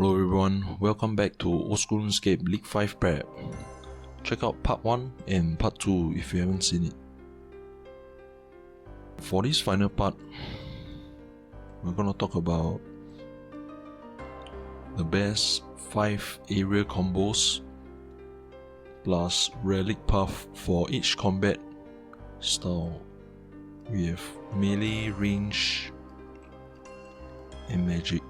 Hello everyone, welcome back to Old School RuneScape League 5 Prep. Check out part 1 and part 2 if you haven't seen it. For this final part, we're gonna talk about the best 5 area combos plus relic path for each combat style. We have melee, range, and magic.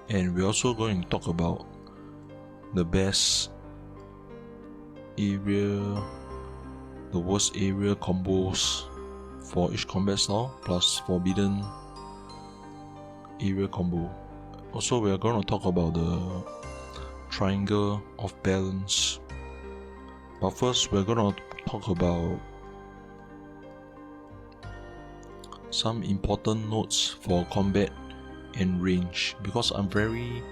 And we're also going to talk about the best area, the worst area combos for each combat style, plus forbidden area combo. Also, we are going to talk about the triangle of balance. But first, we're going to talk about some important notes for combat and range, because I'm very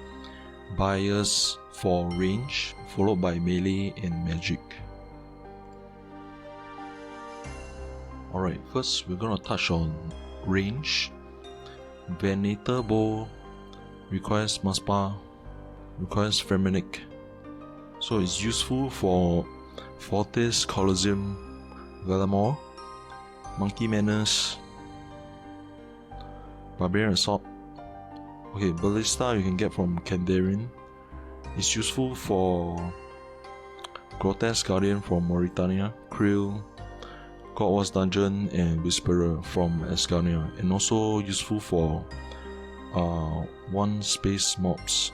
biased for range, followed by melee and magic. Alright, first we're gonna touch on range. Venator bow requires Maspa, requires Feminic, so it's useful for Fortis, Colosseum, Valamor, Monkey Menace, Barbarian Assault. Okay, Ballista you can get from Kandarian. It's useful for Grotesque Guardian from Mauritania, Krill, God Wars Dungeon, and Whisperer from Asgarnia, and also useful for one space mobs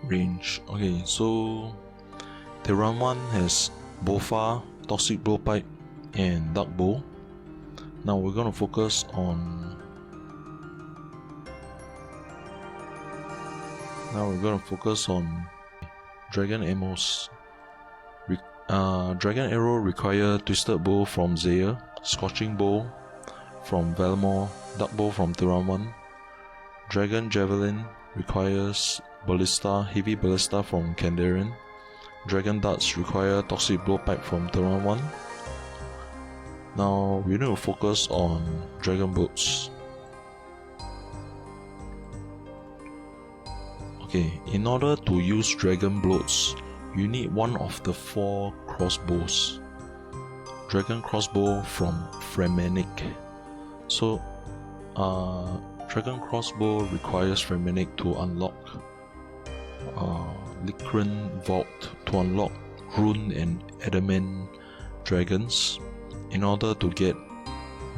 range. Okay, so Terran 1 has Bofa, Toxic Blowpipe, and Dark Bow. Now we're gonna focus on Dragon Amos. Dragon Arrow require Twisted Bow from Zeah, Scorching Bow from Valamor, Dark Bow from Terran 1. Dragon Javelin requires Ballista, Heavy Ballista from Kandarian. Dragon Darts require Toxic Blowpipe from Terran 1. Now we need to focus on Dragon Bolts. Okay, in order to use Dragon Bloats, you need one of the 4 crossbows. Dragon Crossbow from Fremenic. So, Dragon Crossbow requires Fremenic to unlock Licran Vault to unlock Rune and Adamant Dragons in order to get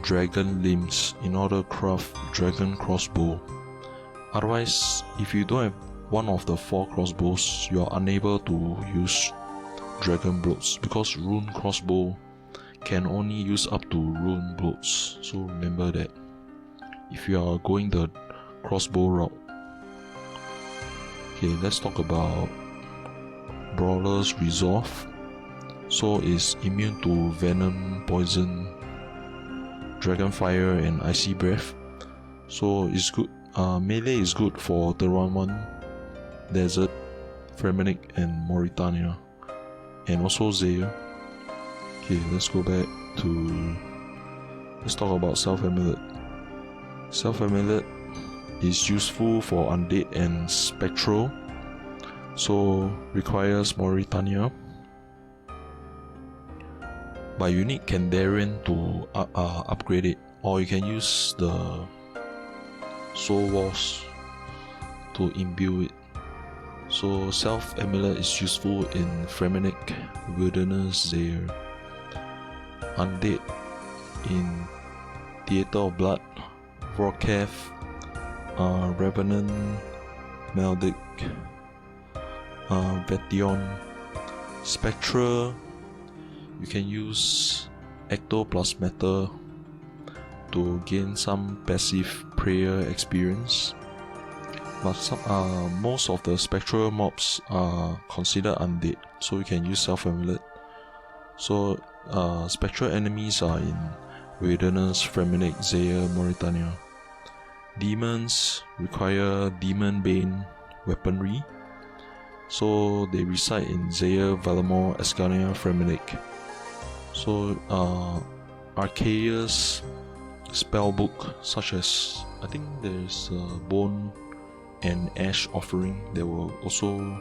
Dragon Limbs in order to craft Dragon Crossbow. Otherwise, if you don't have one of the 4 crossbows, you are unable to use Dragon Bloats, because Rune Crossbow can only use up to Rune Bloats. So remember that if you are going the crossbow route. Okay, let's talk about Brawler's Resolve. So it's immune to Venom, Poison, Dragon Fire, and Icy Breath. So it's good. Melee is good for Terran 1, Desert, Fremenic, and Mauritania, and also Zeah. Okay, let's talk about Self Amulet. Self Amulet is useful for Undead and Spectral, so requires Mauritania. But you need Kandarian to upgrade it, or you can use the Soul Walls to imbue it. So Self Amulet is useful in Fremenic, Wilderness, Zeah. Undead in Theatre of Blood, Vorkath, Revenant, Meldic, Vetion. Spectral, you can use Ecto plus Meta to gain some passive prayer experience. But most of the Spectral mobs are considered undead, so you can use Self Amulet. So Spectral enemies are in Wilderness, Fremenic, Zeah, Mauritania. Demons require Demon Bane weaponry, so they reside in Zeah, Valamor, Asgarnia, Fremenic. So Arceus spellbook, such as I think there's Bone and Ash offering that will also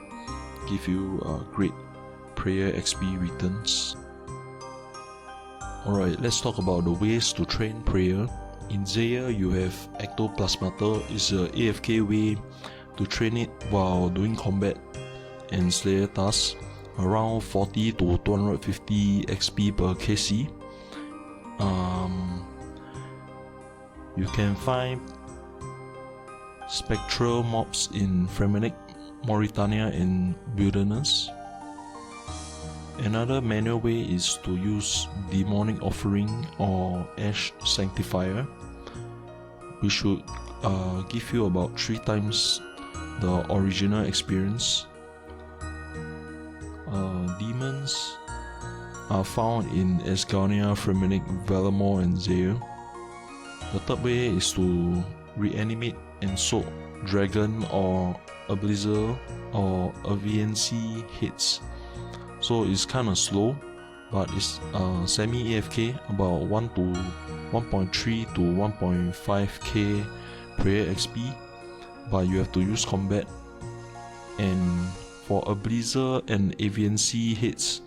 give you great prayer XP returns. Alright, let's talk about the ways to train prayer. In Zeah, you have Ectoplasmator. Is a AFK way to train it while doing combat and Slayer tasks. Around 40 to 250 XP per KC. You can find Spectral mobs in Relic, Mauritania and Wilderness. Another manual way is to use Demonic Offering or Ash Sanctifier, which should give you about 3 times the original experience. Demons are found in Esgania, Fremenic, Valamor and Zeah. The third way is to reanimate and soak Dragon or a Blizzard or a VNC hits. So it's kinda slow, but it's semi-AFK, about 1.3 to 1.5k prayer XP, but you have to use combat. And for a Blizzard and AVNC hits,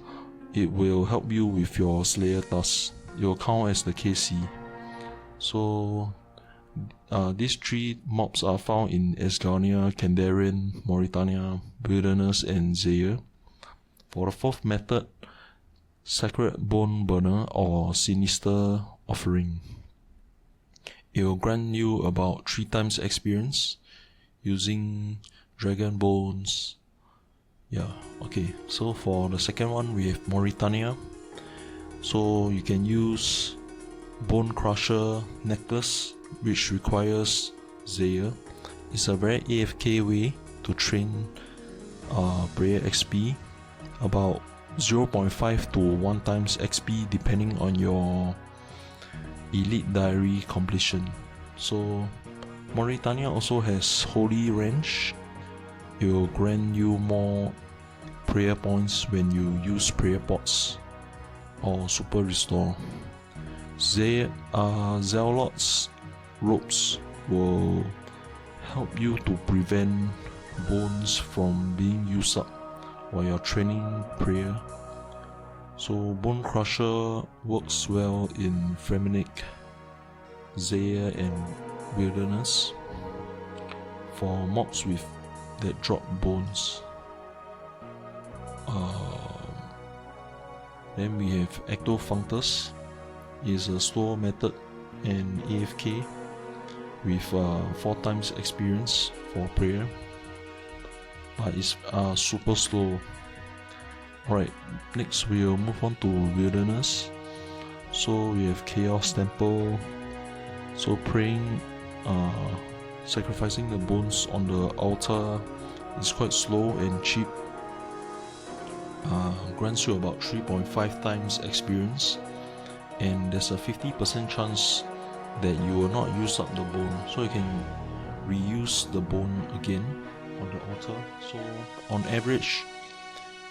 it will help you with your Slayer tasks. It will count as the KC. So these 3 mobs are found in Esgania, Kandarian, Mauritania, Wilderness and Zeah. For the 4th method, Sacred Bone Burner or Sinister Offering. It will grant you about 3 times experience using Dragon Bones. Yeah, okay, so for the second one we have Mauritania. So you can use Bone Crusher Necklace, which requires Zeah. It's a very AFK way to train prayer XP, about 0.5 to 1 times XP depending on your Elite Diary completion. So Mauritania also has Holy Range. It will grant you more prayer points when you use prayer pots or super restore. Zealot's ropes will help you to prevent bones from being used up while you're training prayer. So Bone Crusher works well in Fremenic, Zeah and Wilderness for mobs with that drop bones. Then we have Ectofunctus. Is a slow method and AFK with 4 times experience for prayer, but it's super slow. Alright, next we'll move on to Wilderness. So we have Chaos Temple. So praying, sacrificing the bones on the altar is quite slow and cheap. Grants you about 3.5 times experience, and there's a 50% chance that you will not use up the bone, so you can reuse the bone again on the altar. So on average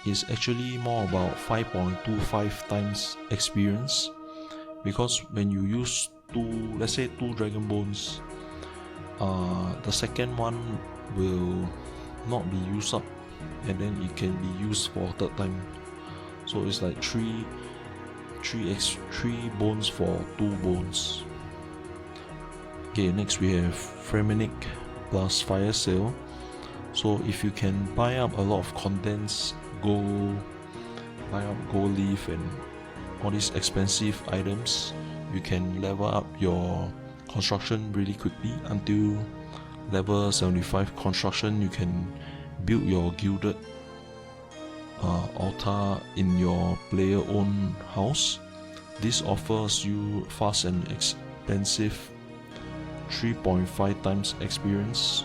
it's actually more about 5.25 times experience, because when you use let's say 2 dragon bones, the second one will not be used up and then it can be used for a 3rd time. So it's like 3 bones for 2 bones. Okay, next we have Fremenic plus Fire Sale. So if you can buy up a lot of condensed gold, buy up gold leaf and all these expensive items, you can level up your construction really quickly until level 75 construction. You can build your gilded altar in your player owned house. This offers you fast and expensive 3.5 times experience.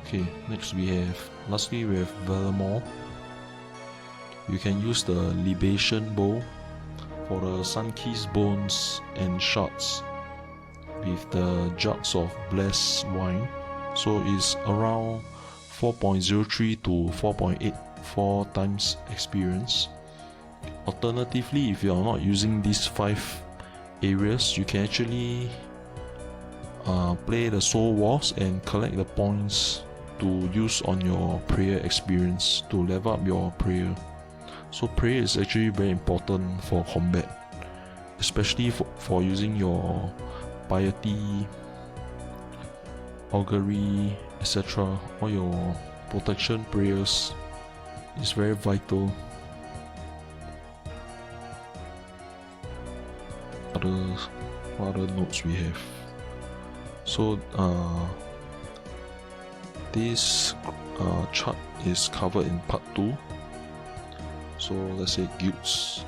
Okay, lastly we have Valamor. You can use the Libation Bowl for the Sunkeys bones and shards with the jugs of blessed wine. So it's around 4.03 to 4.84 times experience. Alternatively, if you are not using these 5 areas, you can actually play the soul wars and collect the points to use on your prayer experience to level up your prayer. So prayer is actually very important for combat, especially for using your piety, augury, etc. All your protection prayers is very vital. What other notes we have? So this chart is covered in part 2. So let's say guilds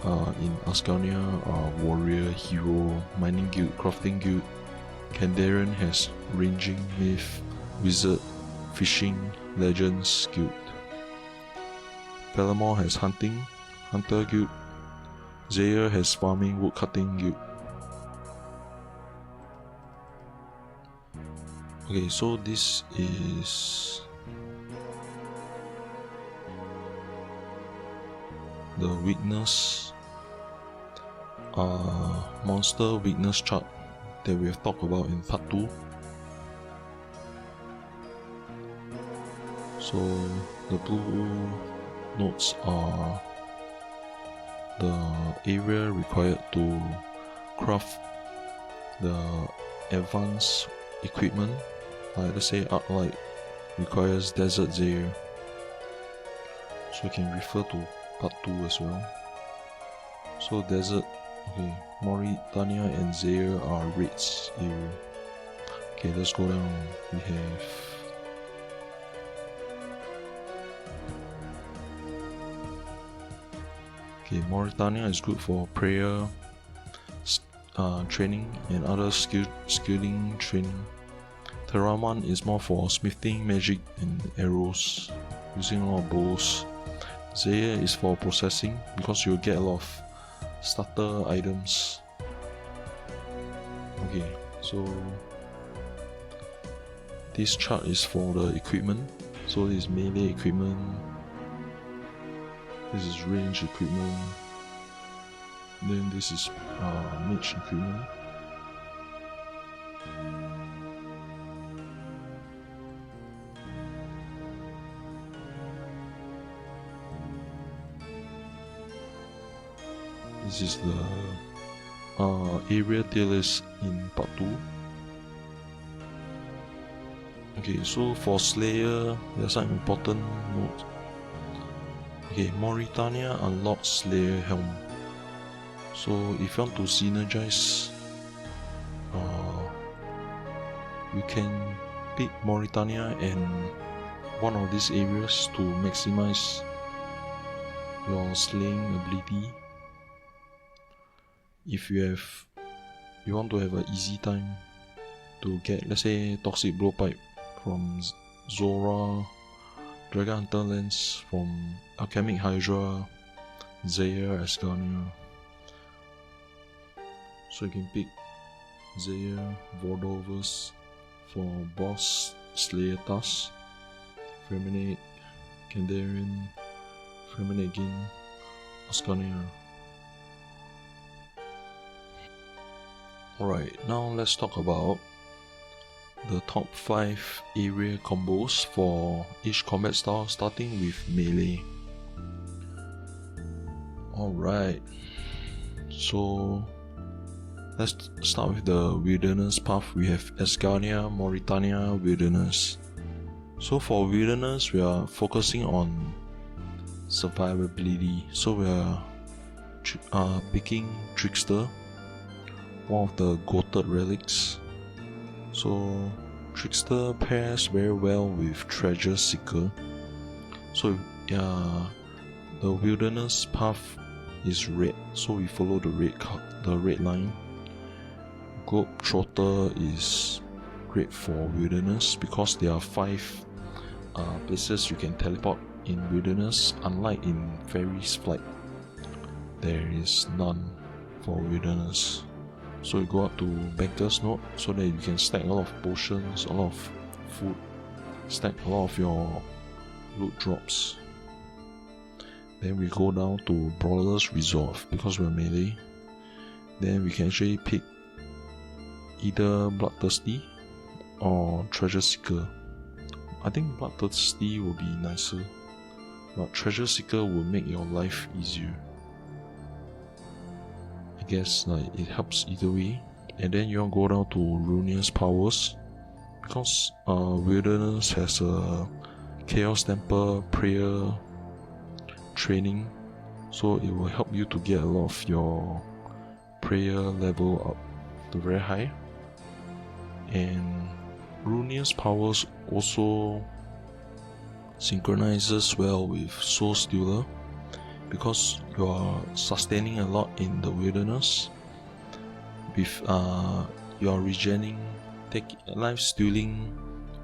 in Ascania are warrior, hero, mining guild, crafting guild. Kandarian has ranging, myth, wizard, fishing, legends guild. Palamore has hunting, hunter guild. Zeah has farming, woodcutting guild. Okay, so this is the weakness, monster weakness chart that we have talked about in part 2. So the blue notes are the area required to craft the advanced equipment. Like let's say Arclight requires Desert Zeah, so you can refer to part 2 as well. So desert, okay, Mauritania and Zeah are raids area. Okay, let's go down. We have Mauritania is good for prayer training and other skilling training. Terraman is more for smithing, magic and arrows, using a lot of bows. Zeah is for processing because you'll get a lot of starter items. Okay, so this chart is for the equipment. So this is melee equipment, this is range equipment, then this is mage equipment. This is the area tier list in part 2. Okay, so for Slayer, there's some important notes. Okay, Mauritania unlocks Slayer Helm. So if you want to synergize, you can pick Mauritania and one of these areas to maximize your slaying ability. If you want to have an easy time to get, let's say, Toxic Blowpipe from Zora, Dragon Hunter Lens from Alchemic Hydra, Zeah, Ascania. So you can pick Zeah, Vordovus for boss Slayer task, Fremenate, Kandarian, Fremenate again, Ascania. Alright, now let's talk about the top 5 area combos for each combat style, starting with melee. Alright, so let's start with the wilderness path. We have Ascania, Mauritania, wilderness. So for wilderness, we are focusing on survivability. So we are picking Trickster, one of the goated relics. So Trickster pairs very well with Treasure Seeker. So the wilderness path is red, so we follow the red line. Globetrotter is great for wilderness because there are 5 places you can teleport in wilderness, unlike in Fairy's Flight. There is none for wilderness. So you go up to Banker's Note so that you can stack a lot of potions, a lot of food, stack a lot of your loot drops. Then we go down to Brawler's Resolve because we're melee. Then we can actually pick either Bloodthirsty or Treasure Seeker. I think Bloodthirsty will be nicer, but Treasure Seeker will make your life easier. I guess like it helps either way. And then you want to go down to Runeous Powers, because Wilderness has a Chaos Temple Prayer training, so it will help you to get a lot of your prayer level up to very high. And Runeous Powers also synchronizes well with Soul Stealer, because you are sustaining a lot in the Wilderness with you are regenerating, life stealing,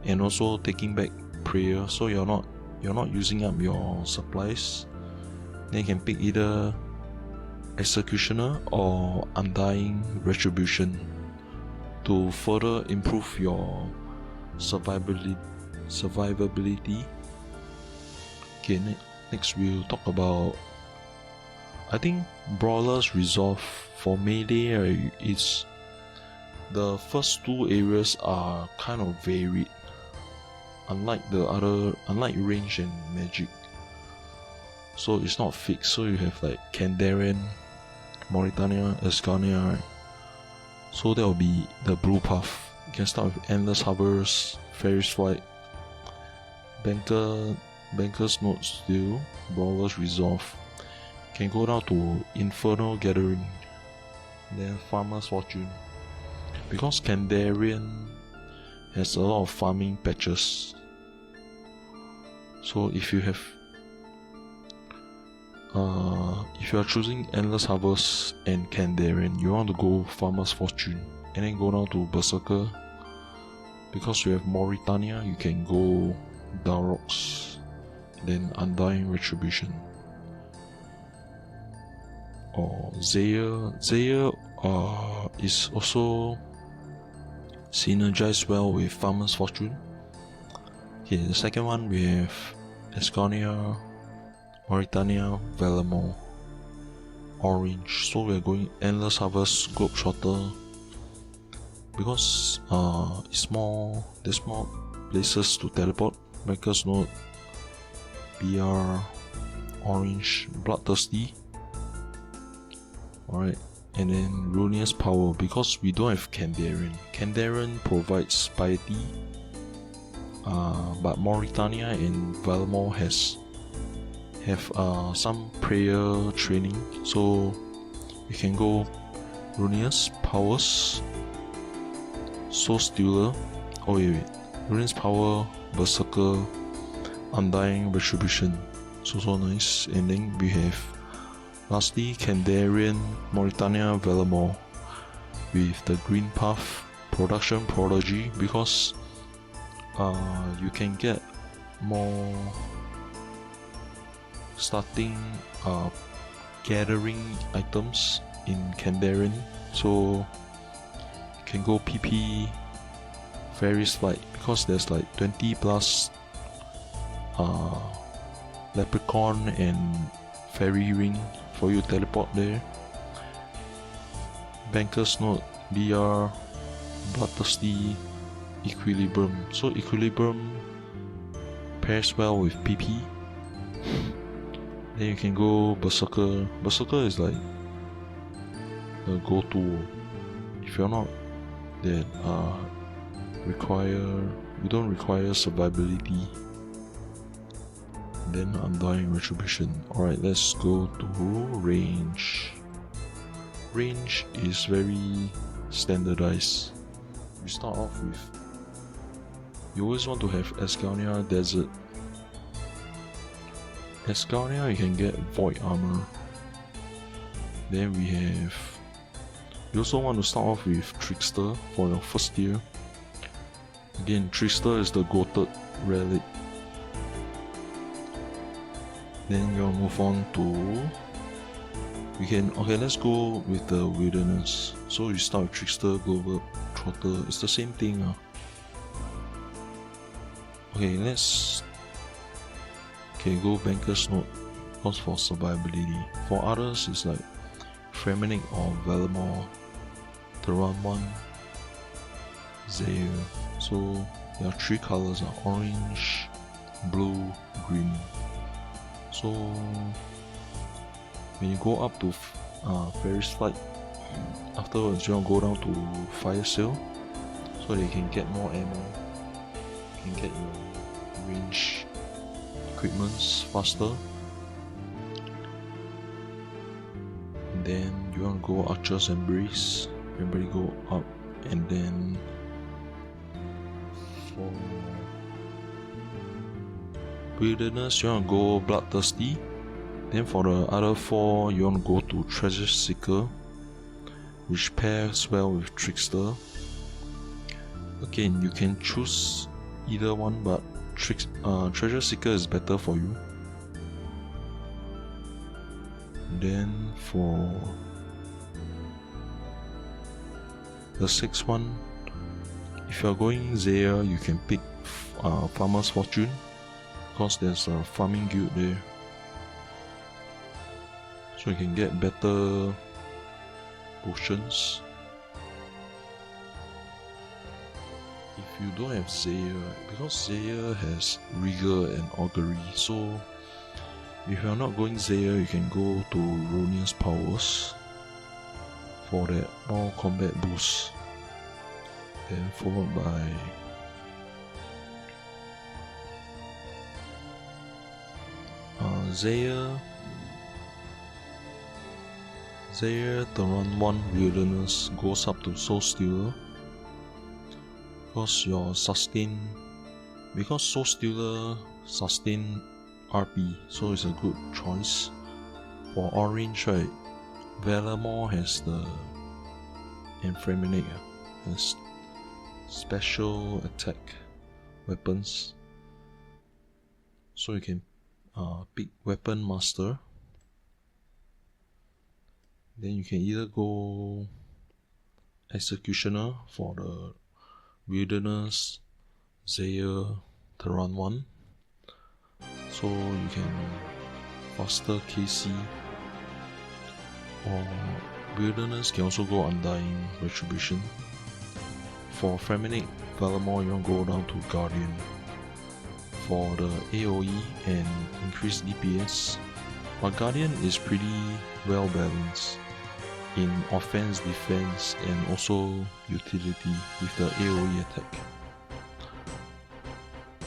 and also taking back prayer, so you're not using up your supplies. Then you can pick either Executioner or Undying Retribution to further improve your survivability. Okay, next we'll talk about, I think, Brawler's Resolve. For melee, it's the first two areas are kind of varied, unlike range and magic. So it's not fixed. So you have like Kandarian, Mauritania, Escania, right? So that will be the blue path. You can start with Endless Harvest, Fairy's Flight, Banker's Note Steal, Brawler's Resolve. Can go down to Infernal Gathering, then Farmer's Fortune, because Kandarian has a lot of farming patches. So if you are choosing Endless Harvest and Kandarian, you want to go Farmer's Fortune, and then go down to Berserker. Because you have Mauritania, you can go Dalrox, then Undying Retribution. Or Zeah is also synergized well with Farmer's Fortune. Okay, the second one we have Esconia, Mauritania, Valamor, Orange. So we are going Endless Harvest, Globetrotter, because there's more places to teleport. Banker's Note, BR, Orange, Bloodthirsty. Alright, and then Runeous Power, because we don't have Kandarian. Kandarian provides piety, but Mauritania and Valamor have some prayer training, so you can go Runeous Powers, Soul Stealer, Runeous Power, Berserker, Undying Retribution, so nice. And then we have lastly Kandarian, Mauritania, Valamor with the green path, Production Prodigy, because you can get more starting gathering items in Kandarian, so you can go PP Fairy's Flight, because there's like 20 plus Leprechaun and Fairy Ring for you to teleport there. Banker's Note, BR, Bloodthirsty, Equilibrium. So Equilibrium pairs well with PP. Then you can go Berserker. Berserker is like the go-to if you're not that you don't require survivability. Then Undying Retribution. Alright, let's go to range. Range is very standardized. You start off with, you always want to have Escania Desert. Escania, you can get Void Armor. Then you also want to start off with Trickster for your first tier. Again, Trickster is the goated relic. Then you'll move on to, let's go with the Wilderness. So you start with Trickster, Global Trotter, it's the same thing. Go Banker's Note, because for survivability. For others, it's like Fremennik or Valamor, Terran 1, Zeah. So there are 3 colors: orange, blue, green. So when you go up to Ferris Flight, afterwards you want to go down to Fire Sale, so that you can get more ammo, you can get your range equipments faster. And then you want to go Archer's Embrace, everybody go up, and then for Wilderness you want to go Bloodthirsty. Then for the other 4 you want to go to Treasure Seeker, which pairs well with Trickster. Again, you can choose either one, but Treasure Seeker is better for you. Then for the 6th one, if you are going Zeah, you can pick Farmer's Fortune, because there's a farming guild there, so you can get better potions. If you don't have Zeah, because Zeah has Rigor and Augury, so if you are not going Zeah, you can go to Ronia's Powers for that more combat boost, then followed by Zeah the run 1 Wilderness goes up to Soul Stealer, because your sustain, because Soul Stealer sustain RP, so it's a good choice. For orange, right, Valamore has the Enframinate, has special attack weapons, so you can pick Weapon Master. Then you can either go Executioner for the Wilderness Zeah Terran 1, so you can faster KC, or Wilderness can also go Undying Retribution. For Framinate Valamore, you want to go down to Guardian for the AoE and increased DPS, but Guardian is pretty well balanced in offense, defense, and also utility with the AoE attack.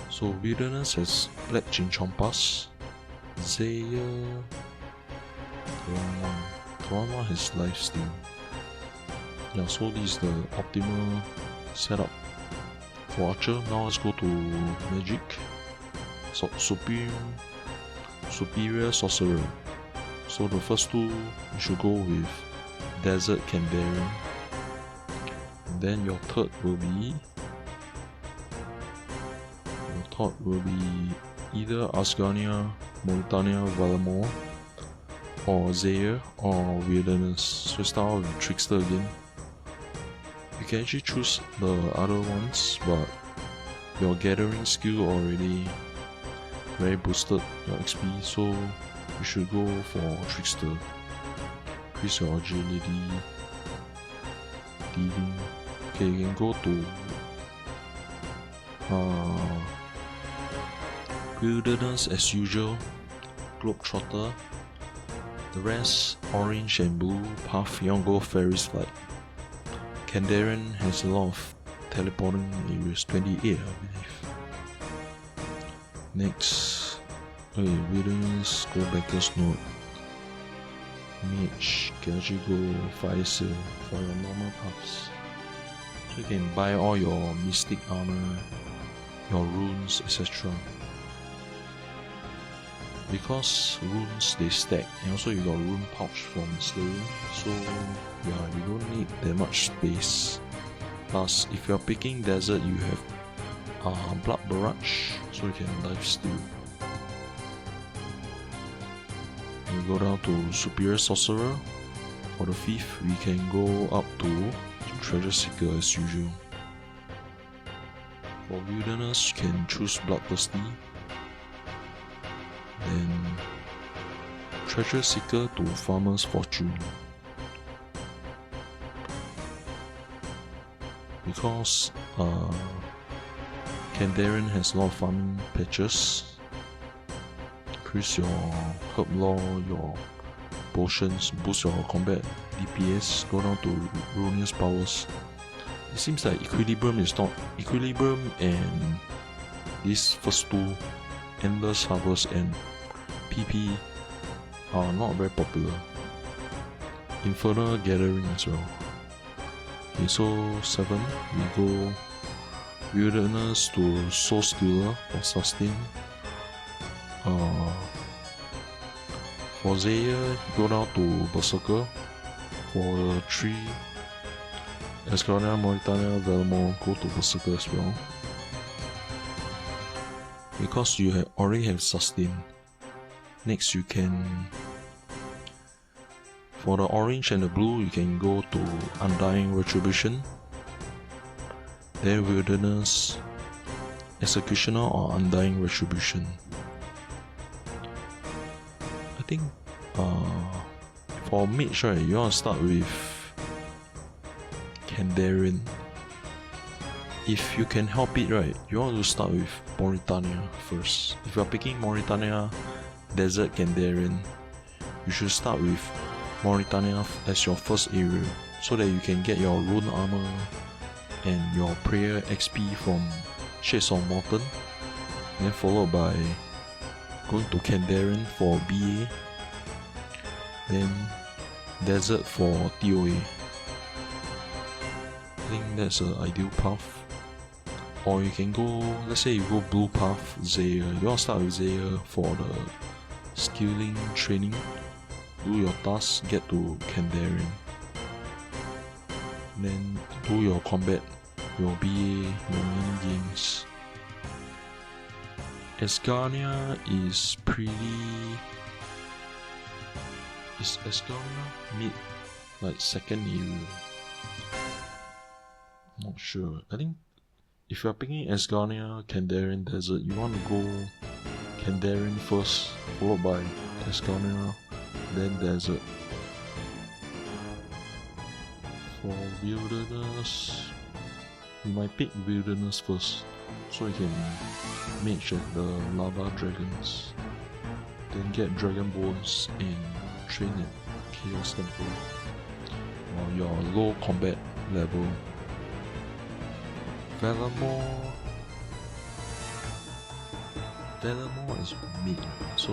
So Wilderness has Black Chinchompas, Zeah, Toronto has Lifesteal. Yeah, so this is the optimal setup for Archer. Now let's go to Magic. So Superior Sorcerer. So the first 2 you should go with Desert Kandarian. And then your third will be either Asgania, Mauritania, Valamore, or Zeah, or Wilderness. So start out with Trickster again. You can actually choose the other ones, but your gathering skill already very boosted your XP, so you should go for Trickster. Increase your agility, thieving. Okay, you can go to Wilderness as usual, Globetrotter. The rest, orange and blue path, you want to go Ferris Flight. Kandarian has a lot of teleporting areas, 28 I believe. Next, Wilderness, go Becker's Note. Mage can actually go Fire Sale for your normal paths. So you can buy all your Mystic Armor, your runes, etc. Because runes they stack, and also you got rune pouch from slaying, so yeah, you don't need that much space. Plus, if you're picking desert, you have Blood Barrage, so you can lifesteal. You go down to Superior Sorcerer. For the 5th, we can go up to Treasure Seeker as usual. For Wilderness, you can choose Bloodthirsty. Then Treasure Seeker to Farmer's Fortune. because Kandarian has a lot of farming patches. Increase your herb lore, your potions, boost your combat DPS, go down to runeous powers. It seems like Equilibrium is not. Equilibrium and these first two, Endless Harvest and PP, are not very popular. Infernal Gathering as well. Okay, so 7, we go Wilderness to Soul Stealer for sustain. For Zeah, go down to Berserker for 3. Escalania, Mauritania, Velmore, go to Berserker as well. Because you already have sustain. Next you can, for the orange and the blue, you can go to Undying Retribution, then Wilderness, Executioner or Undying Retribution. I think for mage, right, you want to start with Kandarian. If you can help it, right, you want to start with Mauritania first. If you are picking Mauritania, Desert, Kandarian, you should start with Mauritania as your first area, so that you can get your rune armor and your prayer XP from Shades of Morton, then followed by going to Kandarian for BA, then Desert for TOA. I think that's an ideal path. Or you can go, let's say you go blue path, Zeah. You want to start with Zeah for the skilling training. Do your tasks, get to Kandarian. Then do your combat, your BA, your minigames. Esgania is pretty... Is Esgania mid, like second area? Not sure. I think if you are picking Esgania, Kandarian, Desert, you want to go Kandarian first, followed by Esgania, then Desert. For Wilderness, you might pick Wilderness first, so you can mage at the Lava Dragons, then get Dragon Bones and train at Chaos Temple while you're low combat level. Velmore is mid, so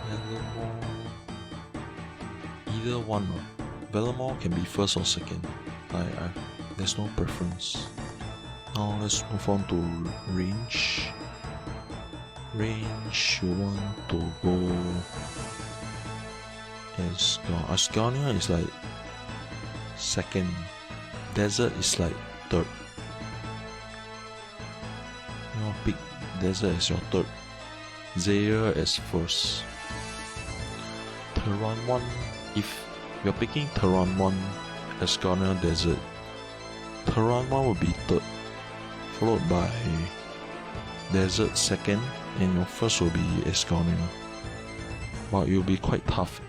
Velmore, either one. Velmore can be first or second. There's no preference. Now let's move on to range. Range, you want to go as Ascania is like second. Desert is like third. You know, pick Desert as your third. Zeah as first. Terran 1, if you're picking Terran 1, Escania, Desert, Terran 1 will be third, followed by Desert second, and your first will be Escania. But it will be quite tough,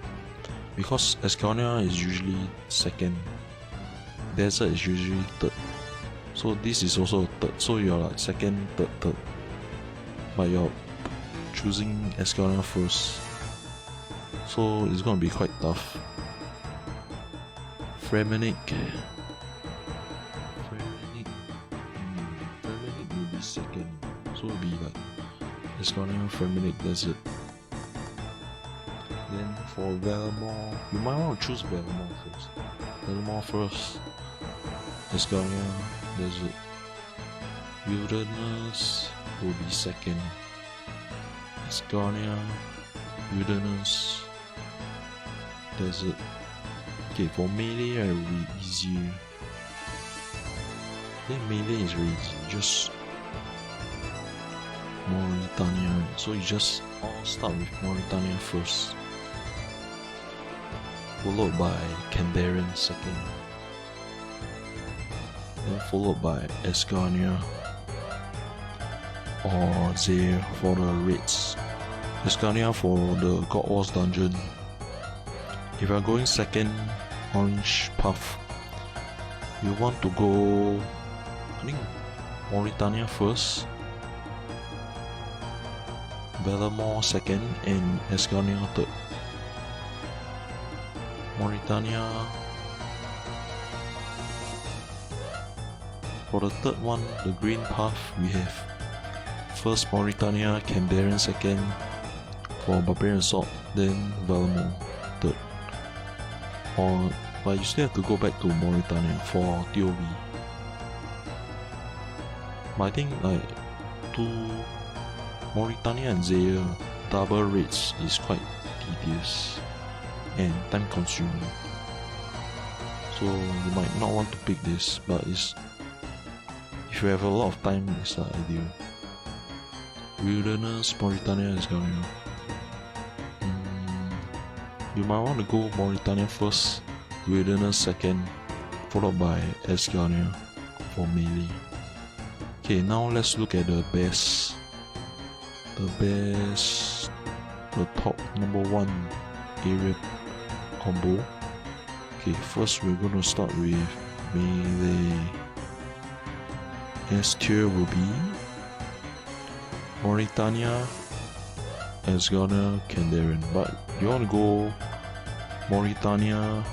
because Escania is usually second, Desert is usually third, so this is also third, so you're like second, third, but you're choosing Escania first, so it's gonna be quite tough. Fremenic will be second, so it'll be like Escania, Fremenic, Desert. Then for Velmore, you might want to choose Velmore first. Velmore first, Escania, Desert. Wilderness will be second. Escania, Wilderness, Desert. Okay, for melee it will be easier. I think melee is really easy, just Mauritania, so you just all start with Mauritania first, followed by Kandarian second, then followed by Escania or Zeah for the raids, Escania for the God Wars dungeon. If you are going second, orange path, you want to go, I think, Mauritania first, Valamor second, and Escarnia third. Mauritania. For the third one, the green path, we have first Mauritania, Kandarian second, for Barbarian Assault, then Valamor third. But you still have to go back to Mauritania for TOV. But I think like to Mauritania and Zeah, double raids is quite tedious and time consuming. So you might not want to pick this, but if you have a lot of time, it's ideal. Wilderness, Mauritania is going. You might want to go Mauritania first, Wilderness second, followed by Escarnia for melee. Okay, now let's look at the best. The top number one area combo. Okay, first we're gonna start with melee. S tier will be Mauritania, Escarnia, Kandarian. But you want to go Mauritania,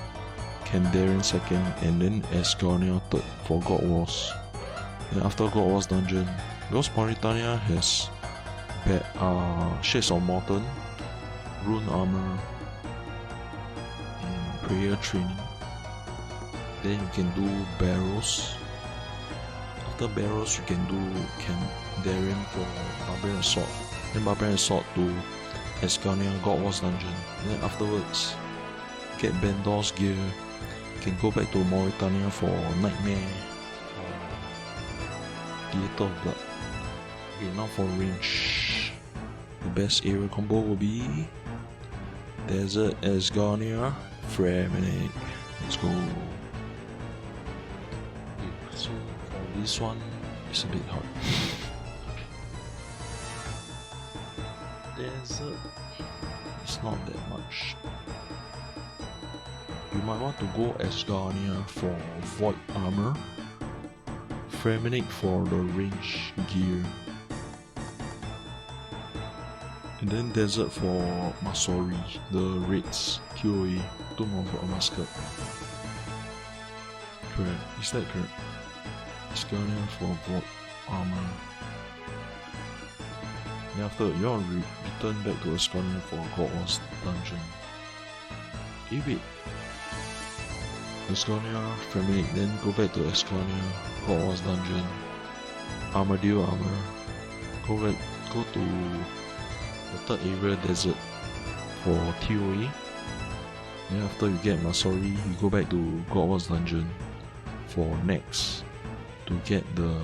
Kandarian second, and then Escarnia third for God Wars. And after God Wars dungeon, because Mauritania has Shades of Morton, Rune Armor, and Prayer Training. Then you can do Barrows. After Barrows, you can do Kandarian for Barbarian Assault. Then Barbarian Assault to Escarnia God Wars dungeon. And then afterwards, get Bandor's gear. You can go back to Mauritania for Nightmare or Theater of Blood. Okay, now for range. The best area combo will be Desert, Escarnia, Fremenic. Let's go. Okay, so for this one, it's a bit hard. Desert, it's not that much. You might want to go Escarnia for Void Armor, Fremenic for the range gear, and then Desert for Masori, the raids, QOA, Tomb of Amascut. Correct, is that correct? Escarnia for Void Armor. And after, you want to return back to Escarnia for God Wars dungeon. Okay, wait. Escarnia, Fremenic, then go back to Escarnia, God Wars dungeon, Armadillo Armor, go to the third area, Desert, for TOA. Then after you get Masori, you go back to God Wars dungeon for Nex to get the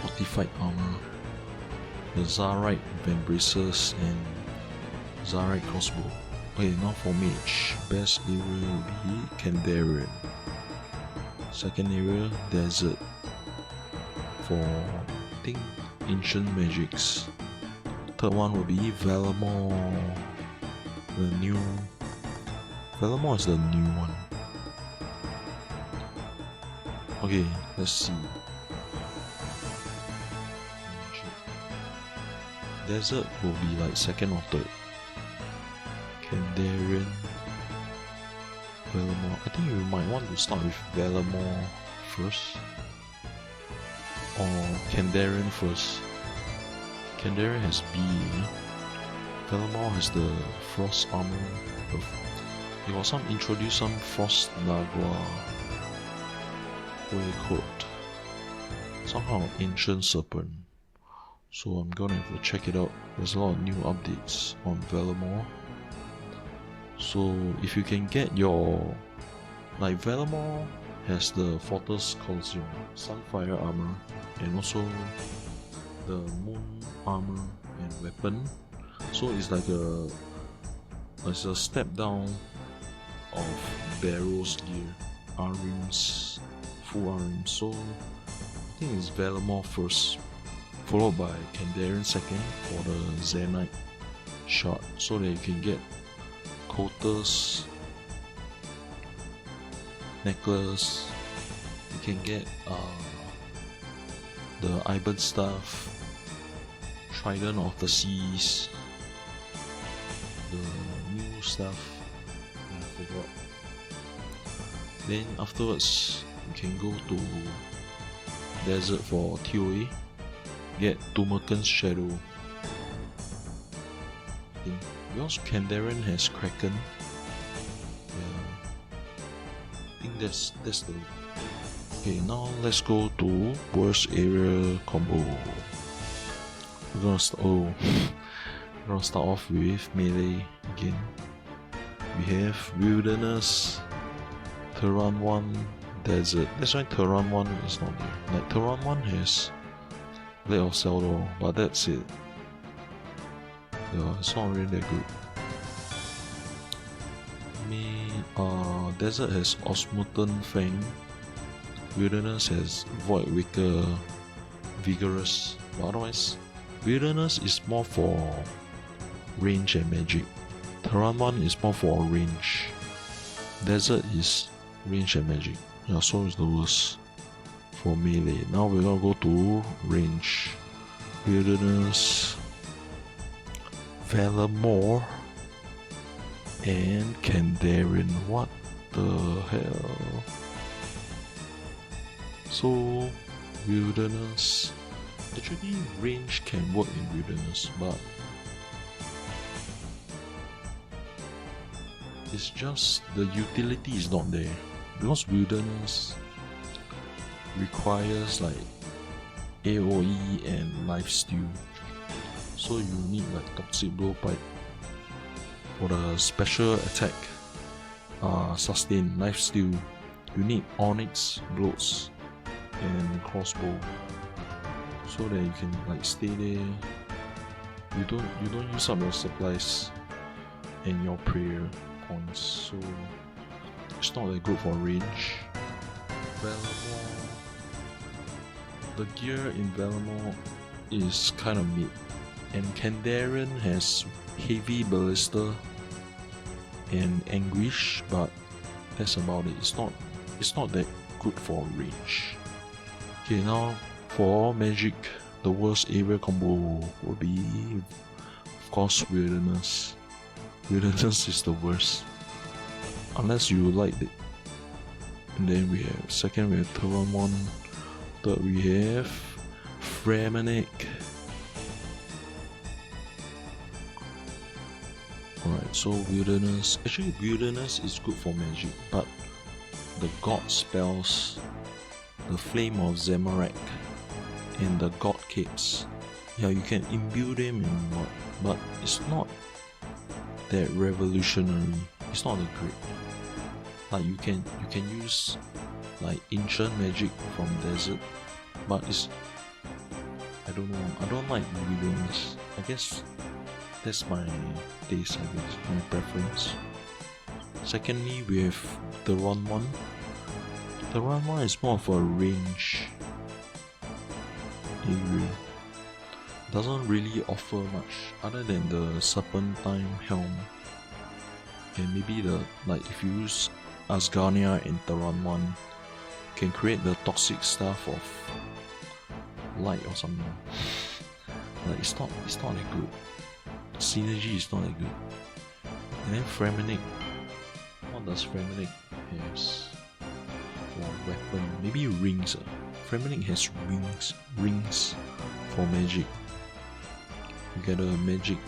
Fortified Armor, the Zarite Vambraces, and Zarite Crossbow. Okay, now for Mage, best area will be Kandarian. Second area, Desert, for I think Ancient Magics. Third one will be Valamor. Valamor is the new one. Okay, let's see. Desert will be like second or third. Kandarian, Valamor. I think you might want to start with Valamor first, or Kandarian first. Kandarian has B. Valamor has the Frost Armor. They got introduce some Frost Nagua. What called? Somehow Ancient Serpent. So I'm gonna have to check it out. There's a lot of new updates on Valamor. So if you can get your, like Valamor has the Fortress Coliseum, Sunfire Armor, and also the Moon Armor and Weapon. So it's like it's a step down of Barrow's gear, Arims, full Arims. So I think it's Valamor first, followed by Kandarian second for the Zenite shard, so that you can get Coater's necklace. You can get the Iban stuff, Trident of the Seas, the new stuff. I forgot. Then afterwards, you can go to desert for TOA. Get Tumakan's Shadow. Because Kandarian has Kraken. Yeah. I think that's the. Okay, now let's go to worst area combo. We're gonna start off with melee again. We have Wilderness, Terran 1, Desert. That's why Terran 1 is not there. Like Terran 1 has Blade of Seldor, but that's it. Yeah, it's not really that good. Desert has Osmuton Fang. Wilderness has Void Wicker, Vigorous. But otherwise, Wilderness is more for range and magic. Terran 1 is more for range. Desert is range and magic. Yeah, so is the worst for melee. Now we're gonna go to range. Wilderness, Valamore, and Kandarian. What the hell? So Wilderness, actually range can work in Wilderness, but it's just the utility is not there, because Wilderness requires like AoE and lifesteal, so you need like Toxic Blowpipe for the special attack, sustain, lifesteal. You need Onyx, Bloats, and Crossbow, so that you can like stay there. You don't use up your supplies and your prayer points, so it's not that good for range. Valamore, the gear in Valamore is kind of mid, and Kandarian has Heavy Ballista and Anguish, but that's about it. It's not that good for range. Okay, now for magic, the worst area combo will be, of course, Wilderness. Wilderness is the worst, unless you like it. And then we have second, we have Terran 1. Third, we have Fremenic. Alright, so Wilderness. Actually, Wilderness is good for magic, but the god spells, the Flame of Zamorak and the God Capes, yeah, you can imbue them in what, but it's not that revolutionary. It's not that great. Like you can use like ancient magic from desert, but it's, I don't know, I don't like Wilderness. I guess that's my taste, I guess, my preference. Secondly, we have the Terran 1. The Terran 1 is more of a range area. Doesn't really offer much other than the Serpentine Helm, and maybe the, like if you use Asgarnia in Terran 1, you can create the toxic stuff of light or something. Like it's not that good. Synergy is not that good. And then Fremenic, what does Fremenic has for weapon? Maybe rings. Fremenic has rings for magic. You get a magic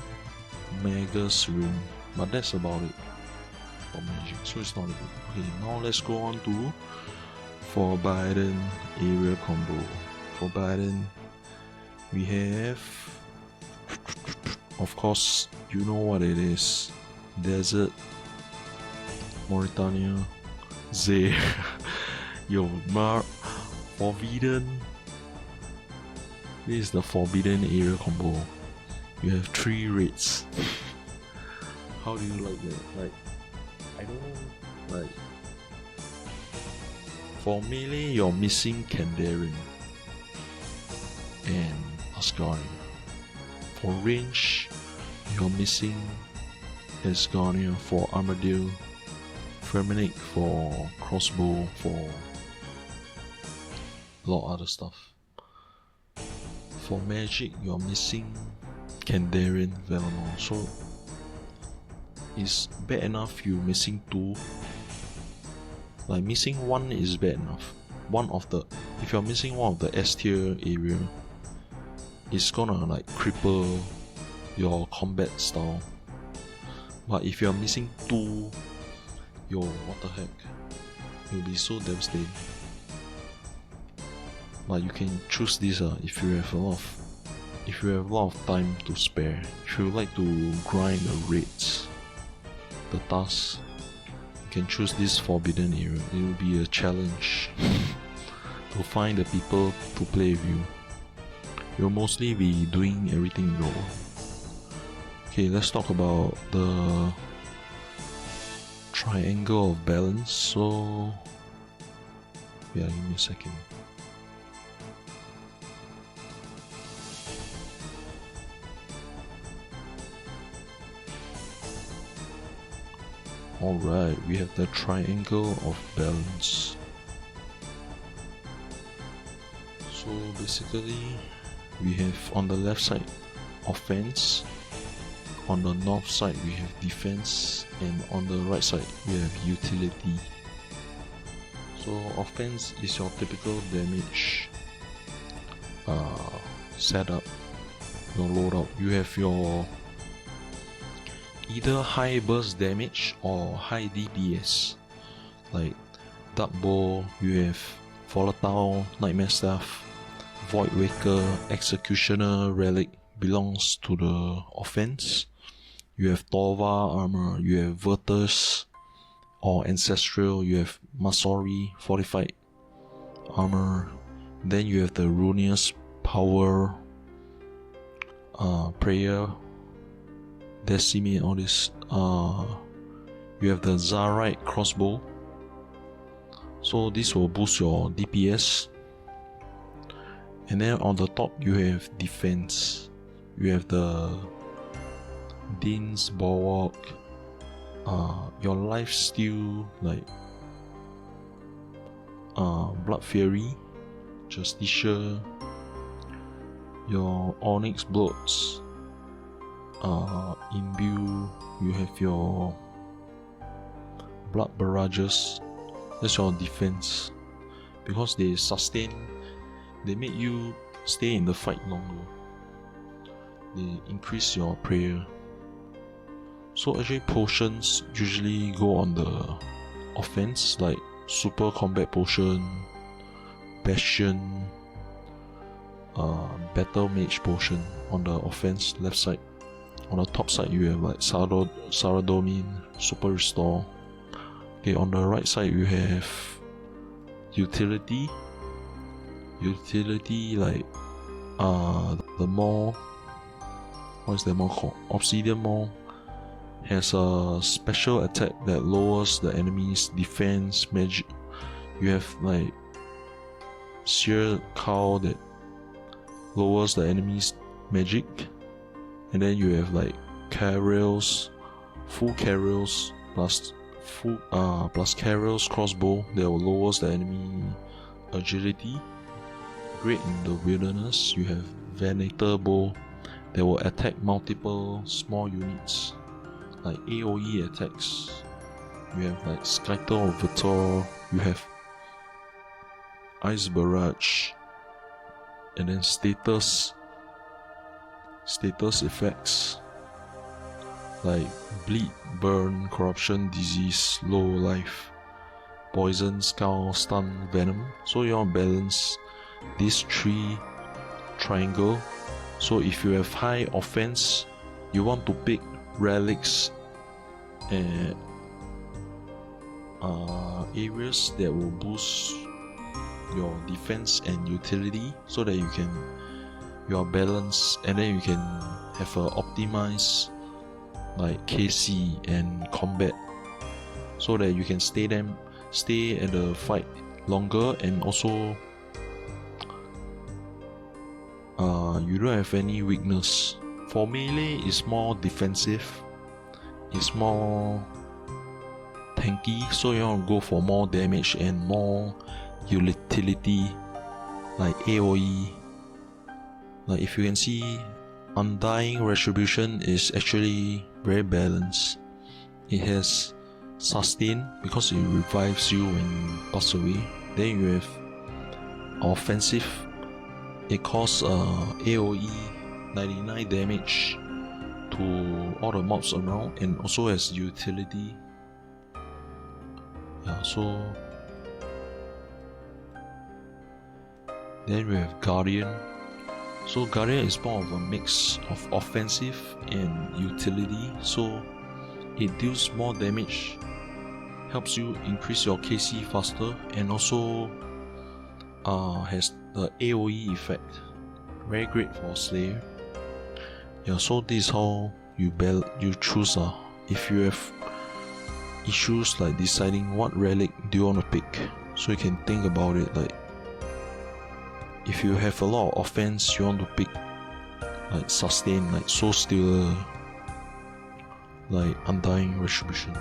Magus ring, but that's about it for magic, so it's not that good. Okay, now let's go on to Forbidden area combo. Forbidden, we have, of course, you know what it is. Desert, Mauritania, Zeah. Yo, Forbidden. This is the Forbidden area combo. You have 3 raids. How do you like that? Like, I don't know, like, for melee you're missing Kandarian and Asgarnia. For range, you're missing Asgarnia. For Armadillo, Relic for crossbow, for a lot of other stuff. For magic, you're missing Kandarian Valinor, so it's bad enough you missing 2. Like missing 1 is bad enough. If you're missing one of the S tier area, it's gonna like cripple your combat style. But if you're missing 2, what the heck, you'll be so devastated. But you can choose this if you have a lot of time to spare. If you like to grind the raids, the tasks, you can choose this forbidden area. It will be a challenge to find the people to play with you. You'll mostly be doing everything you know. Okay, let's talk about the triangle of balance. So yeah, give me a second. Alright, we have the triangle of balance. So basically, we have on the left side offense, on the north side we have defense, and on the right side we have utility. So offense is your typical damage setup, your loadout. You have your either high burst damage or high DPS. Like Dark Bow, you have Volatile, Nightmare Staff, Void Waker, Executioner, Relic belongs to the offense. You have Torva armor, you have Virtus or Ancestral, you have Masori, Fortified armor. Then you have the Runeous Power, Prayer, Decimate, all this. You have the Zarite crossbow, so this will boost your DPS. And then on the top you have defense. You have the Din's Bulwark, your lifesteal, like Blood Fury, Justicia, your Onyx Bloats, Imbue, you have your Blood Barrages. That's your defense, because they sustain, they make you stay in the fight longer, they increase your prayer. So actually potions usually go on the offense, like Super Combat Potion, Bastion, Battle Mage Potion on the offense left side. On the top side you have like Saradomin, Super Restore. Okay, on the right side you have utility. Utility, like the Maw, what is the Maw called? Obsidian Maw has a special attack that lowers the enemy's defense magic. You have like Seer Cow that lowers the enemy's magic, and then you have like Carrels, full Carrels plus Carrels crossbow that will lowers the enemy agility. Great in the wilderness. You have Venator bow that will attack multiple small units, like AoE attacks. You have like Scyther or Vitor. You have Ice Barrage, and then status effects like Bleed, Burn, Corruption, Disease, Low Life, Poison, Skull, Stun, Venom. So you want to balance these 3 triangle. So if you have high offense, you want to pick relics and areas that will boost your defense and utility, so that you are balanced, and then you can have a optimized like KC and combat, so that you can stay at the fight longer, and also you don't have any weakness. For melee, it's more defensive, it's more tanky, so you want to go for more damage and more utility, like AoE. Like if you can see, Undying Retribution is actually very balanced. It has sustain because it revives you when you pass away. Then you have offensive. It costs AoE 99 damage to all the mobs around, and also has utility. Yeah, so then we have Guardian. So Guardian is more of a mix of offensive and utility, so it deals more damage, helps you increase your KC faster, and also has the AoE effect. Very great for Slayer. Yeah, so this is how you choose. If you have issues like deciding what relic do you want to pick, so you can think about it. Like if you have a lot of offense, you want to pick like sustain, like Soul Stealer, like Undying Retribution.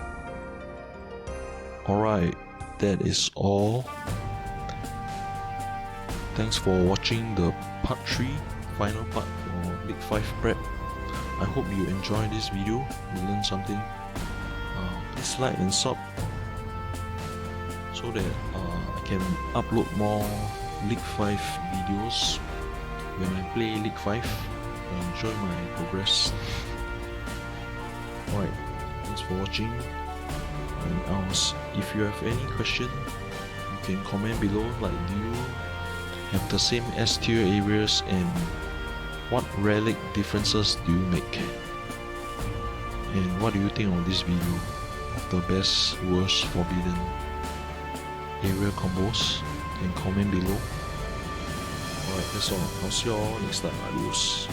Alright, that is all. Thanks for watching the part 3, final part for League 5 prep. I hope you enjoyed this video, you learned something. Please like and sub so that I can upload more League 5 videos when I play League 5 and enjoy my progress. Alright, thanks for watching. And if you have any question, you can comment below, like do you have the same S tier areas and what relic differences do you make? And what do you think of this video? Of the best, worst, forbidden area combos? And comment below. Alright, that's all. I'll see you all next time. Adios.